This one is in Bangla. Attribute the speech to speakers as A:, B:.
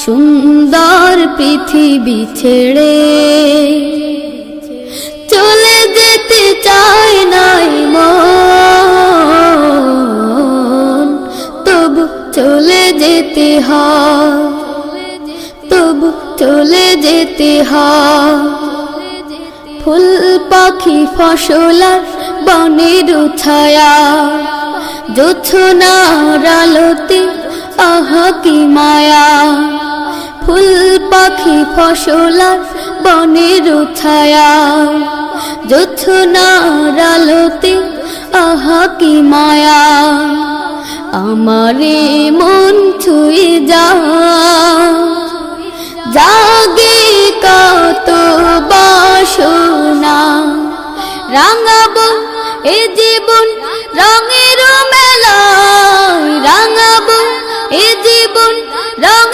A: সুন্দর পৃথিবী ছেড়ে চলে যেতে চায় নাই মন, তবু চলে যেতে হয়, তবু চলে যেতে হয়। ফুল পাখি ফসল আর বনের ছায়া, জোছনার আলোতে আহা কি মায়া। ফুল পাখি ফসল আর বনের ছায়া, জোছনার আলোতে আহা কি মায়া। আমারে মন ছুঁয়ে জাগে কত বাসনা, রাঙাবো এ জীবন রঙের মেলায়, রাঙাবো এ জীবন রঙের